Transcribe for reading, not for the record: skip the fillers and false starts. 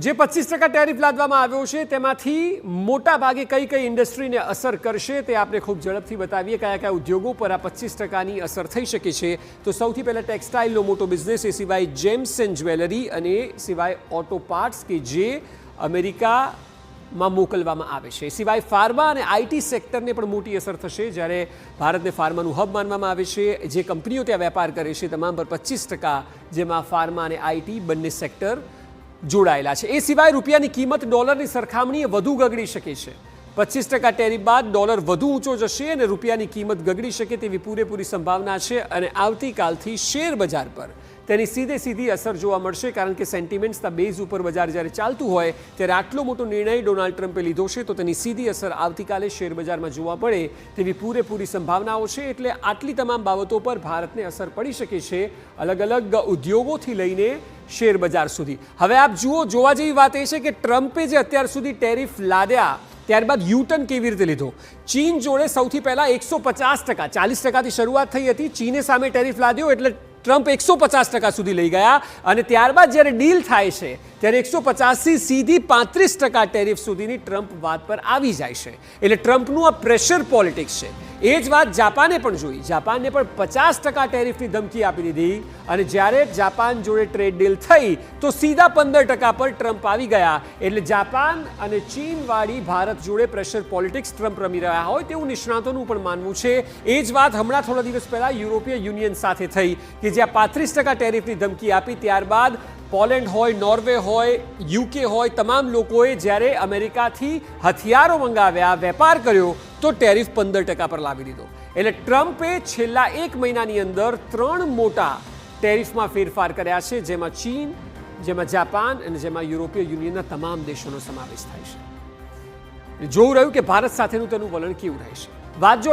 જે 25% ટેરિફ લાદવામાં આવ્યો છે તેમાંથી મોટા ભાગે કઈ કઈ ઇન્ડસ્ટ્રીને અસર કરશે તે આપણે ખૂબ ઝડપથી બતાવીએ. કયા કયા ઉદ્યોગો પર આ 25%ની અસર થઈ શકે છે. તો સૌથી પહેલા ટેક્સટાઇલનો મોટો બિઝનેસ, એ સિવાય જેમ્સ એન્ડ જ્વેલરી અને એ સિવાય ઓટો પાર્ટ્સ કે જે અમેરિકામાં મોકલવામાં આવે છે. એ સિવાય ફાર્મા અને આઈટી સેક્ટરને પણ મોટી અસર થશે. જ્યારે ભારતને ફાર્માનું હબ માનવામાં આવે છે, જે કંપનીઓ ત્યાં વેપાર કરે છે તમામ પર 25%, જેમાં ફાર્મા અને આઈટી બંને સેક્ટર જોડાયેલા છે. એ સિવાય રૂપિયાની કિંમત ડોલરની સરખામણીએ વધુ ગગડી શકે છે. 25% ટેરિફ બાદ ડોલર વધુ ઊંચો જશે અને રૂપિયાની કિંમત ગગડી શકે તેવી પૂરેપૂરી સંભાવના છે. અને આવતીકાલથી શેર બજાર પર તેની સીધી અસર જોવા મળશે, કારણ કે સેન્ટિમેન્ટ્સના બેઝ ઉપર બજાર જ્યારે ચાલતું હોય ત્યારે આટલો મોટો નિર્ણય ડોનાલ્ડ ટ્રમ્પે લીધો છે, તો તેની સીધી અસર આવતીકાલે શેર બજારમાં જોવા પડે તેવી પૂરેપૂરી સંભાવનાઓ છે. એટલે આટલી તમામ બાબતો પર ભારતને અસર પડી શકે છે, અલગ અલગ ઉદ્યોગોથી લઈને શેર બજાર સુધી. હવે આપ જુઓ, જોવા જેવી વાત એ છે કે ટ્રમ્પે જે અત્યાર સુધી ટેરિફ લાદ્યા ત્યારબાદ યુટર્ન કેવી રીતે લીધો. ચીન જોડે સૌથી પહેલા 150%, 40%થી શરૂઆત થઈ હતી. ચીને સામે ટેરિફ લાદ્યો એટલે ટ્રમ્પ 150% સુધી લઈ ગયા અને ત્યારબાદ જ્યારે ડીલ થાય છે ત્યારે 150થી સીધી 35% ટેરિફ સુધીની ટ્રમ્પ વાત પર આવી જાય છે. એટલે ટ્રમ્પનું આ પ્રેશર પોલિટિક્સ છે. એ જ વાત જાપાને પણ જોઈ. જાપાનને પણ 50% ટેરિફની ધમકી આપી દીધી અને જ્યારે જાપાન જોડે ટ્રેડ ડીલ થઈ તો સીધા 15% પર ટ્રમ્પ આવી ગયા. એટલે જાપાન અને ચીનવાળી ભારત જોડે પ્રેશર પોલિટિક્સ ટ્રમ્પ રમી રહ્યા હોય તેવું નિષ્ણાતોનું પણ માનવું છે. એ જ વાત હમણાં થોડા દિવસ પહેલા યુરોપિયન યુનિયન સાથે થઈ કે જ્યાં 35% ટેરિફની ધમકી આપી. ત્યારબાદ પોલેન્ડ હોય, નોર્વે હોય, યુકે હોય, તમામ લોકોએ જ્યારે અમેરિકાથી હથિયારો મંગાવ્યા, વેપાર કર્યો, તો ટેરિફ 15% પર લાવી દીધો. એટલે ટ્રમ્પે છેલ્લા 1 મહિનાની અંદર 3 મોટા ટેરિફમાં ફેરફાર કર્યા છે, જેમાં ચીન, જેમાં જાપાન અને જેમાં યુરોપિયન યુનિયનના તમામ દેશોનો સમાવેશ થાય છે. જોવું રહ્યું કે ભારત સાથેનું તેનું વલણ કેવું રહેશે. વાત જો